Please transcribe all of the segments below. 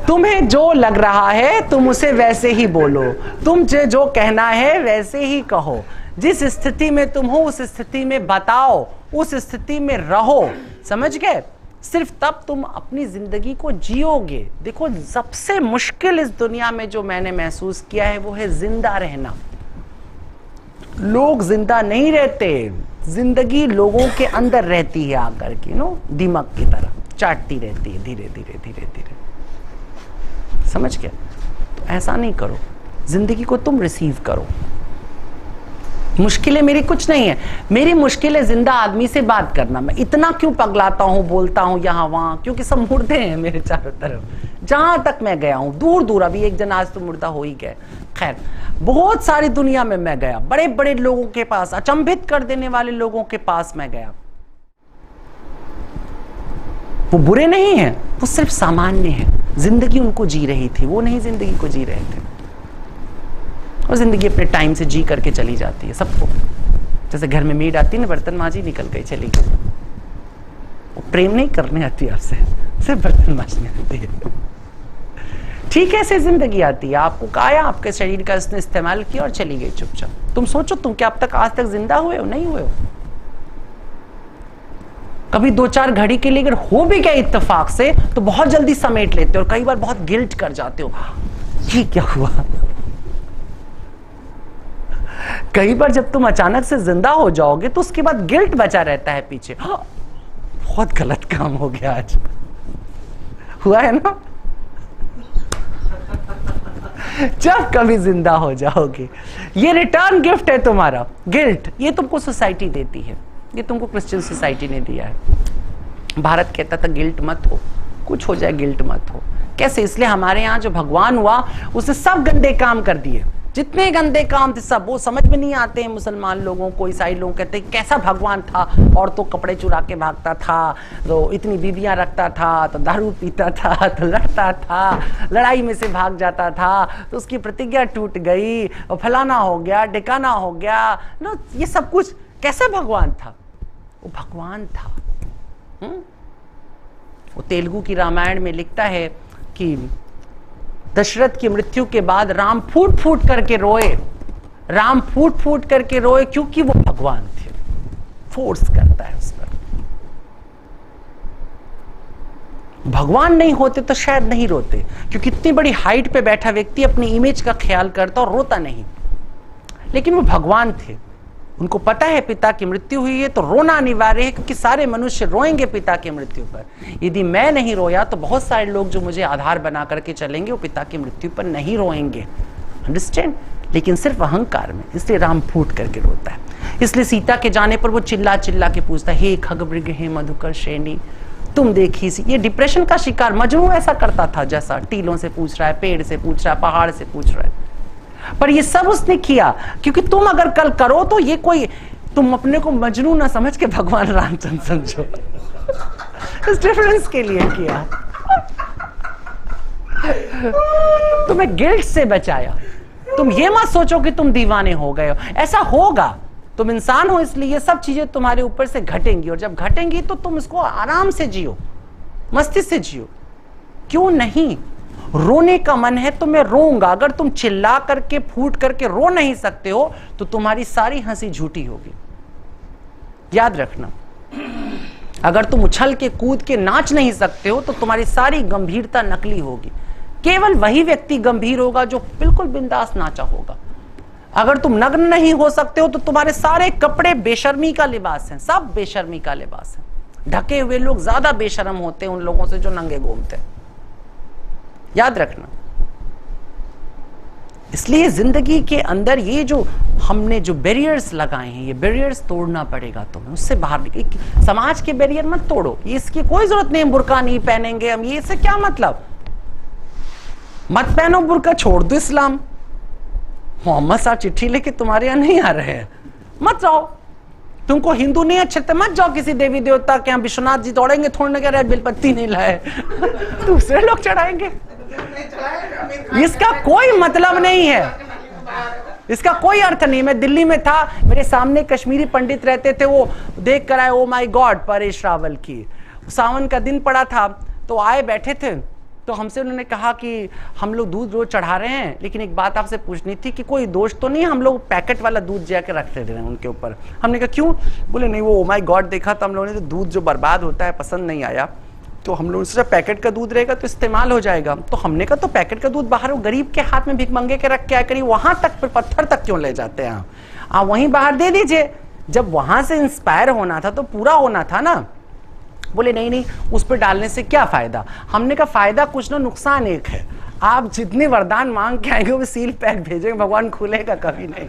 तुम्हें जो लग रहा है तुम उसे वैसे ही बोलो, तुमसे जो कहना है वैसे ही कहो, जिस स्थिति में तुम हो उस स्थिति में बताओ, उस स्थिति में रहो। समझ गए? सिर्फ तब तुम अपनी जिंदगी को जियोगे। देखो, सबसे मुश्किल इस दुनिया में जो मैंने महसूस किया है वो है जिंदा रहना। लोग जिंदा नहीं रहते, जिंदगी लोगों के अंदर रहती है आकर के, दीमक की तरह चाटती रहती है धीरे धीरे धीरे धीरे। समझ गया? तो ऐसा नहीं करो, जिंदगी को तुम रिसीव करो। मुश्किलें मेरी कुछ नहीं है, मेरी मुश्किल है जिंदा आदमी से बात करना। मैं इतना क्यों पगलाता हूं, बोलता हूं यहां वहां, क्योंकि सब मुर्दे हैं मेरे चारों तरफ। जहां तक मैं गया हूं, दूर दूर, अभी एक जन आज तो मुर्दा हो ही गए। खैर, बहुत सारी दुनिया में मैं गया, बड़े बड़े लोगों के पास, अचंभित कर देने वाले लोगों के पास मैं गया। वो बुरे नहीं है, वो सिर्फ सामान्य है। जिंदगी उनको जी रही थी, वो नहीं जिंदगी को जी रहे थे। और जिंदगी अपने टाइम से जी करके चली जाती है सबको। जैसे घर में मेड आती है ना, बर्तन मांजी, निकल गई, चली गई। वो प्रेम नहीं करने आती आपसे, सिर्फ बर्तन मांजने आती है। ठीक है, ऐसे जिंदगी आती है। आपको काया, आपके शरीर का इसने इस्तेमाल किया और चली गई चुपचाप। तुम सोचो, तुम क्या अब तक आज तक जिंदा हुए हो? नहीं हुए हो। कभी 2-4 घड़ी के लिए अगर हो भी गया इत्तेफाक से तो बहुत जल्दी समेट लेते हो और कई बार बहुत गिल्ट कर जाते हो, ये क्या हुआ। कई बार जब तुम अचानक से जिंदा हो जाओगे तो उसके बाद गिल्ट बचा रहता है पीछे, बहुत गलत काम हो गया आज। हुआ है ना? जब कभी जिंदा हो जाओगे, ये रिटर्न गिफ्ट है तुम्हारा। गिल्ट ये तुमको सोसाइटी देती है, ये तुमको क्रिश्चियन सोसाइटी ने दिया है। भारत कहता था गिल्ट मत हो, कुछ हो जाए गिल्ट मत हो। कैसे? इसलिए हमारे यहाँ जो भगवान हुआ उसने सब गंदे काम कर दिए, जितने गंदे काम थे सब। वो समझ में नहीं आते हैं मुसलमान लोगों को, ईसाई लोग कहते हैं कैसा भगवान था, और तो कपड़े चुरा के भागता था, तो इतनी बीवियां रखता था, तो दारू पीता था, तो लड़ता था, लड़ाई में से भाग जाता था, तो उसकी प्रतिज्ञा टूट गई, और फलाना हो गया, ढिकाना हो गया ना। ये सब कुछ कैसा भगवान था? वो भगवान था। वो तेलुगु की रामायण में लिखता है कि दशरथ की मृत्यु के बाद राम फूट फूट करके रोए, राम फूट फूट करके रोए, क्योंकि वो भगवान थे। फोर्स करता है उस पर। भगवान नहीं होते तो शायद नहीं रोते, क्योंकि इतनी बड़ी हाइट पे बैठा व्यक्ति अपनी इमेज का ख्याल करता और रोता नहीं। लेकिन वो भगवान थे, उनको पता है पिता की मृत्यु हुई है तो रोना अनिवार्य है, क्योंकि सारे मनुष्य रोएंगे पिता की मृत्यु पर। यदि मैं नहीं रोया तो बहुत सारे लोग जो मुझे आधार बना करके चलेंगे वो पिता की मृत्यु पर नहीं रोएंगे। अंडरस्टैंड? लेकिन सिर्फ अहंकार में, इसलिए राम फूट करके रोता है। इसलिए सीता के जाने पर वो चिल्ला चिल्ला के पूछता है, हे खगमृग, हे मधुकर श्रेणी, तुम देखी सी। ये डिप्रेशन का शिकार मजनू ऐसा करता था, जैसा टीलों से पूछ रहा है, पेड़ से पूछ रहा है, पहाड़ से पूछ रहा है। पर ये सब उसने किया क्योंकि तुम अगर कल करो तो ये कोई, तुम अपने को मजनू ना समझ के भगवान रामचंद्र समझो। इस डिफरेंस के लिए किया। तुम्हें गिल्ट से बचाया। तुम ये मत सोचो कि तुम दीवाने हो गए हो, ऐसा होगा। तुम इंसान हो इसलिए ये सब चीजें तुम्हारे ऊपर से घटेंगी, और जब घटेंगी तो तुम इसको आराम से जियो, मस्ती से जियो। क्यों नहीं? रोने का मन है तो मैं रोऊंगा। अगर तुम चिल्ला करके फूट करके रो नहीं सकते हो तो तुम्हारी सारी हंसी झूठी होगी। याद रखना, अगर तुम उछल के कूद के नाच नहीं सकते हो तो तुम्हारी सारी गंभीरता नकली होगी। केवल वही व्यक्ति गंभीर होगा जो बिल्कुल बिंदास नाचा होगा। अगर तुम नग्न नहीं हो सकते हो तो तुम्हारे सारे कपड़े बेशर्मी का लिबास हैं, सब बेशर्मी का लिबास है। ढके हुए लोग ज्यादा बेशर्म होते हैं उन लोगों से जो नंगे घूमते हैं। याद रखना। इसलिए जिंदगी के अंदर ये जो हमने जो बैरियर्स लगाए हैं, ये बैरियर्स तोड़ना पड़ेगा तुम्हें, उससे बाहर निकल। समाज के बैरियर मत तोड़ो, ये इसकी कोई जरूरत नहीं। बुर्का नहीं पहनेंगे हम, ये इससे क्या मतलब? मत पहनो बुर्का, छोड़ दो इस्लाम। मोहम्मद साहब चिट्ठी लेके तुम्हारे यहां नहीं आ रहे हैं, मत जाओ। तुमको हिंदू नहीं अच्छे तो मत जाओ किसी देवी देवता के यहाँ। विश्वनाथ जी दौड़ेंगे थोड़ी ना, कह रहे बेलपत्ती नहीं लाए, दूसरे लोग चढ़ाएंगे। इसका कोई मतलब नहीं है, इसका कोई अर्थ नहीं। मैं दिल्ली में था, मेरे सामने कश्मीरी पंडित रहते थे, वो देख कर आए, oh my God, Paresh Rawal की। सावन का दिन पड़ा था तो आए बैठे थे, तो हमसे उन्होंने कहा कि हम लोग दूध रोज चढ़ा रहे हैं, लेकिन एक बात आपसे पूछनी थी कि कोई दोष तो नहीं, हम लोग पैकेट वाला दूध जाकर रखते थे उनके ऊपर। हमने कहा क्यों? बोले नहीं वो ओ माय गॉड देखा तो हम लोगों ने, तो दूध जो बर्बाद होता है पसंद नहीं आया, तो हम लोगों ने सोचा पैकेट का दूध रहेगा तो इस्तेमाल हो जाएगा। तो हमने कहा तो पैकेट का दूध बाहर वो गरीब के हाथ में भिखमंगे के रख के आया करिए, वहां तक फिर पत्थर तक क्यों ले जाते हैं आप वहीं बाहर दे दीजिए। जब वहां से इंस्पायर होना था तो पूरा होना था ना। बोले नहीं नहीं उस पर डालने से क्या फायदा? हमने कहा फायदा कुछ ना, नुकसान एक है। आप जितने वरदान मांग के आएंगे वो सील पैक भेजेंगे, भगवान खुलेगा कभी नहीं।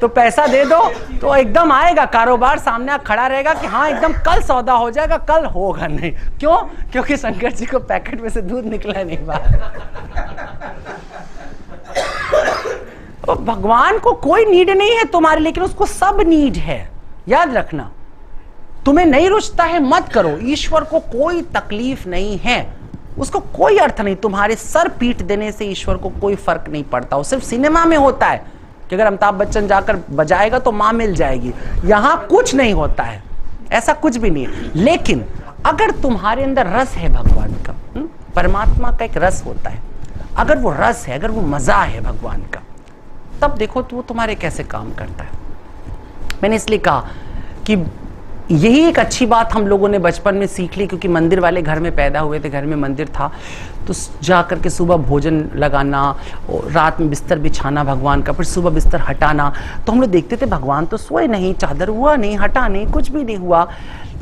तो पैसा दे दो तो एकदम आएगा, कारोबार सामने खड़ा रहेगा कि हाँ एकदम कल सौदा हो जाएगा, कल होगा नहीं। क्यों? क्योंकि शंकर जी को पैकेट में से दूध निकला नहीं बाहर। तो भगवान को कोई नीड नहीं है तुम्हारे, लेकिन उसको सब नीड है। याद रखना, तुम्हें नहीं रुचता है मत करो, ईश्वर को कोई तकलीफ नहीं है, उसको कोई अर्थ नहीं। तुम्हारे सर पीट देने से ईश्वर को कोई फर्क नहीं पड़ता। वो सिर्फ सिनेमा में होता है कि अगर अमिताभ बच्चन जाकर बजाएगा तो मां मिल जाएगी, यहां कुछ नहीं होता है, ऐसा कुछ भी नहीं है। लेकिन अगर तुम्हारे अंदर रस है भगवान का, परमात्मा का एक रस होता है, अगर वो रस है, अगर वो मजा है भगवान का, तब देखो तो वो तुम्हारे कैसे काम करता है। मैंने इसलिए कहा कि यही एक अच्छी बात हम लोगों ने बचपन में सीख ली, क्योंकि मंदिर वाले घर में पैदा हुए थे, घर में मंदिर था, तो जा करके सुबह भोजन लगाना और रात में बिस्तर बिछाना भगवान का, फिर सुबह बिस्तर हटाना। तो हम लोग देखते थे भगवान तो सोए नहीं, चादर हुआ नहीं, हटा नहीं, कुछ भी नहीं हुआ।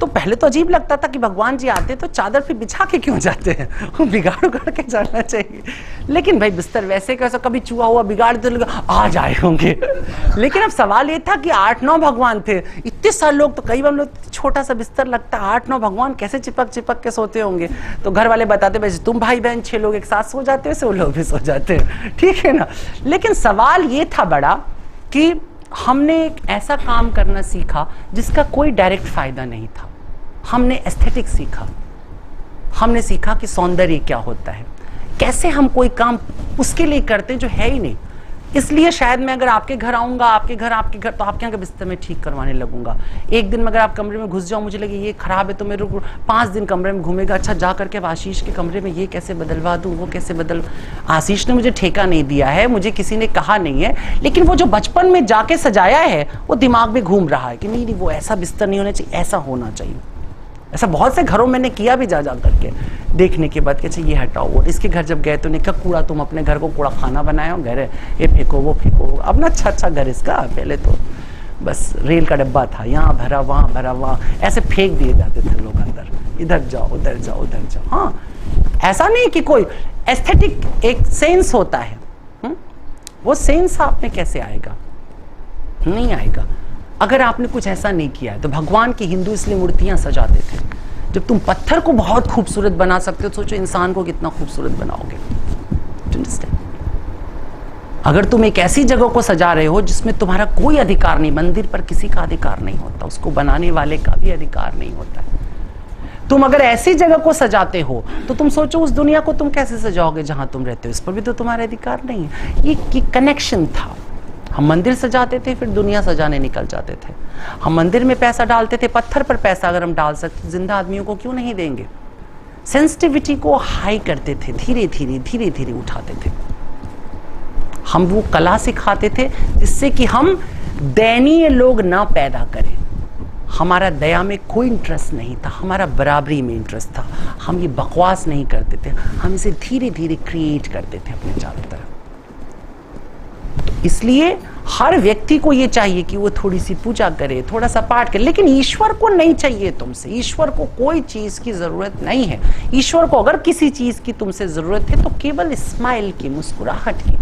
तो पहले तो अजीब लगता था कि भगवान जी आते तो चादर फिर बिछा के क्यों जाते हैं, वो बिगाड़ उगाड़ के जाना चाहिए। लेकिन भाई बिस्तर वैसे कैसा, कभी चूहा हुआ बिगाड़ तो आ जाए होंगे। लेकिन अब सवाल ये था कि 8-9 भगवान थे, इतने सारे लोग, तो कई बार हम लोग छोटा सा बिस्तर लगता है, 8-9 भगवान कैसे चिपक चिपक के सोते होंगे। तो घर वाले बताते भाई तुम भाई बहन 6 लोग एक साथ सो जाते हो, वो लोग भी सो जाते हैं, ठीक है ना। लेकिन सवाल ये था बड़ा कि हमने एक ऐसा काम करना सीखा जिसका कोई डायरेक्ट फायदा नहीं था। हमने एस्थेटिक सीखा, हमने सीखा कि सौंदर्य क्या होता है, कैसे हम कोई काम उसके लिए करते जो है ही नहीं। इसलिए शायद मैं अगर आपके घर आऊंगा, आपके घर तो आपके यहाँ के बिस्तर में ठीक करवाने लगूंगा। एक दिन में अगर आप कमरे में घुस जाओ, मुझे लगे ये खराब है, तो मेरे को 5 दिन कमरे में घूमेगा। अच्छा जा करके आशीष के कमरे में ये कैसे बदलवा दूं, वो कैसे बदल। आशीष ने मुझे ठेका नहीं दिया है, मुझे किसी ने कहा नहीं है, लेकिन वो जो बचपन में जाके सजाया है वो दिमाग में घूम रहा है कि नहीं वो ऐसा बिस्तर नहीं होना चाहिए, ऐसा होना चाहिए। ऐसा बहुत से घरों मैंने किया भी, जा करके देखने के बाद कि अच्छा ये हटाओ। और इसके घर जब गए तो ने कहा कूड़ा तुम अपने घर को कूड़ा खाना बनाए हो, घर है ये फेंको वो फेंको। अब ना अच्छा घर इसका, पहले तो बस रेल का डब्बा था, यहाँ भरा वहाँ ऐसे फेंक दिए जाते थे लोग अंदर, इधर जाओ उधर जाओ उधर जाओ। हाँ, ऐसा नहीं कि कोई एस्थेटिक एक सेंस होता है, वो सेंस आप में कैसे आएगा? नहीं आएगा अगर आपने कुछ ऐसा नहीं किया है। तो भगवान की हिंदू इसलिए मूर्तियां सजाते थे। जब तुम पत्थर को बहुत खूबसूरत बना सकते हो, सोचो इंसान को कितना खूबसूरत बनाओगे। अगर तुम एक ऐसी जगह को सजा रहे हो जिसमें तुम्हारा कोई अधिकार नहीं, मंदिर पर किसी का अधिकार नहीं होता, उसको बनाने वाले का भी अधिकार नहीं होता है। तुम अगर ऐसी जगह को सजाते हो तो तुम सोचो उस दुनिया को तुम कैसे सजाओगे जहां तुम रहते हो, इस पर भी तो तुम्हारा अधिकार नहीं है। ये कनेक्शन था। हम मंदिर सजाते थे, फिर दुनिया सजाने निकल जाते थे। हम मंदिर में पैसा डालते थे, पत्थर पर पैसा अगर हम डाल सकते जिंदा आदमियों को क्यों नहीं देंगे? सेंसिटिविटी को हाई करते थे, धीरे धीरे उठाते थे। हम वो कला सिखाते थे जिससे कि हम दयनीय लोग ना पैदा करें। हमारा दया में कोई इंटरेस्ट नहीं था, हमारा बराबरी में इंटरेस्ट था। हम ये बकवास नहीं करते थे, हम इसे धीरे धीरे क्रिएट करते थे अपने चारों तरफ। इसलिए हर व्यक्ति को ये चाहिए कि वो थोड़ी सी पूजा करे, थोड़ा सा पाठ करे, लेकिन ईश्वर को नहीं चाहिए तुमसे। ईश्वर को कोई चीज की जरूरत नहीं है। ईश्वर को अगर किसी चीज की तुमसे जरूरत है तो केवल स्माइल की, मुस्कुराहट की।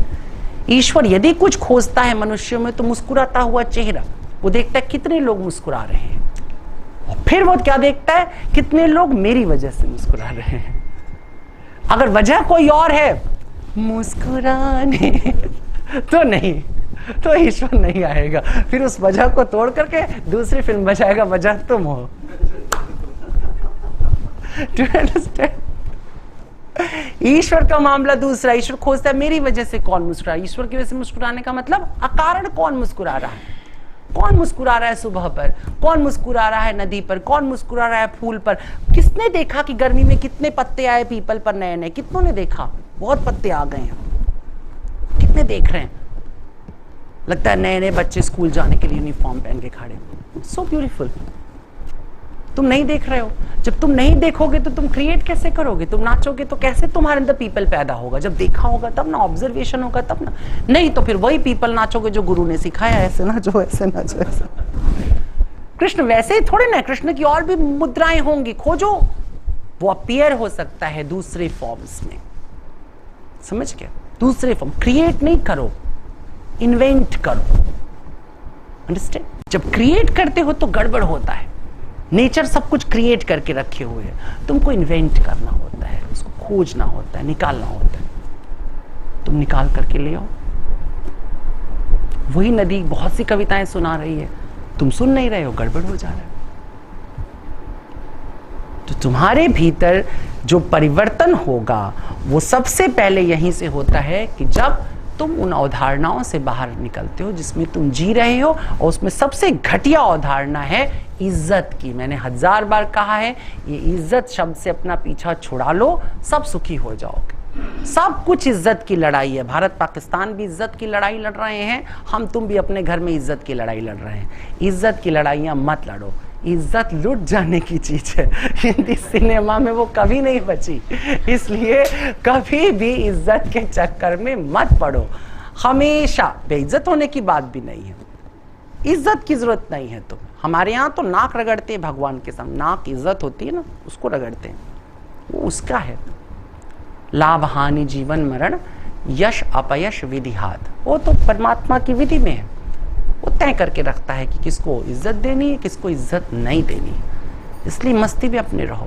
ईश्वर यदि कुछ खोजता है मनुष्यों में तो मुस्कुराता हुआ चेहरा। वो देखता है कितने लोग मुस्कुरा रहे हैं, और फिर वो क्या देखता है, कितने लोग मेरी वजह से मुस्कुरा रहे हैं। अगर वजह कोई और है मुस्कुराने तो नहीं, तो ईश्वर नहीं आएगा। फिर उस वजह को तोड़ करके दूसरी फिल्म बजाएगा, वजह तुम हो। Do you understand? ईश्वर का मामला दूसरा। ईश्वर खोजता है मेरी वजह से कौन मुस्कुरा। ईश्वर की वजह से मुस्कुराने का मतलब अकारण कौन मुस्कुरा रहा है। कौन मुस्कुरा रहा है सुबह पर, कौन मुस्कुरा रहा है नदी पर, कौन मुस्कुरा रहा है फूल पर? किसने देखा कि गर्मी में कितने पत्ते आए पीपल पर नए नए? कितनों ने देखा? बहुत पत्ते आ गए हैं। कितने देख रहे हैं? लगता है नए नए बच्चे स्कूल जाने के लिए यूनिफॉर्म पहन के खड़े। So beautiful. तुम नहीं देख रहे हो। जब तुम नहीं देखोगे तो तुम क्रिएट कैसे करोगे? तुम नाचोगे तो कैसे तुम्हारे अंदर पीपल पैदा होगा? जब देखा होगा तब ना, ऑब्जर्वेशन होगा तब ना। नहीं तो फिर वही पीपल नाचोगे जो गुरु ने सिखाया, ऐसे नाचो, ऐसे नाचो, ऐसे। कृष्ण वैसे ही थोड़े ना, कृष्ण की और भी मुद्राएं होंगी, खोजो। वो अपीयर हो सकता है दूसरे फॉर्म्स में, समझ गए? दूसरे फॉर्म। क्रिएट नहीं करो, इन्वेंट करो। अंडरस्टैंड? जब क्रिएट करते हो तो गड़बड़ होता है। नेचर सब कुछ क्रिएट करके रखे हुए है, तुमको इन्वेंट करना होता है, उसको खोजना होता है, निकालना होता है। तुम निकाल करके ले आओ। वही नदी बहुत सी कविताएं सुना रही है, तुम सुन नहीं रहे हो, गड़बड़ हो जा रहा है। तो तुम्हारे भीतर जो परिवर्तन होगा वो सबसे पहले यहीं से होता है कि जब तुम उन अवधारणाओं से बाहर निकलते हो जिसमें तुम जी रहे हो, और उसमें सबसे घटिया अवधारणा है इज्जत की। मैंने 1000 बार कहा है, ये इज्जत शब्द से अपना पीछा छुड़ा लो, सब सुखी हो जाओगे। सब कुछ इज्जत की लड़ाई है। भारत पाकिस्तान भी इज्जत की लड़ाई लड़ रहे हैं, हम तुम भी अपने घर में इज्जत की लड़ाई लड़ रहे हैं। इज्जत की लड़ाइयां मत लड़ो, इज्जत लुट जाने की चीज है। हिंदी सिनेमा में वो कभी नहीं बची, इसलिए कभी भी इज्जत के चक्कर में मत पड़ो। हमेशा बेइज्जत होने की बात भी नहीं है, इज्जत की जरूरत नहीं है। तो हमारे यहाँ तो नाक रगड़ते हैं भगवान के सामने, नाक इज्जत होती है ना, उसको रगड़ते हैं, वो उसका है। लाभ हानि जीवन मरण यश अपयश विधि हाथ, वो तो परमात्मा की विधि में है। वो तय करके रखता है कि किसको इज्जत देनी है, किसको इज्जत नहीं देनी है। इसलिए मस्ती में अपने रहो।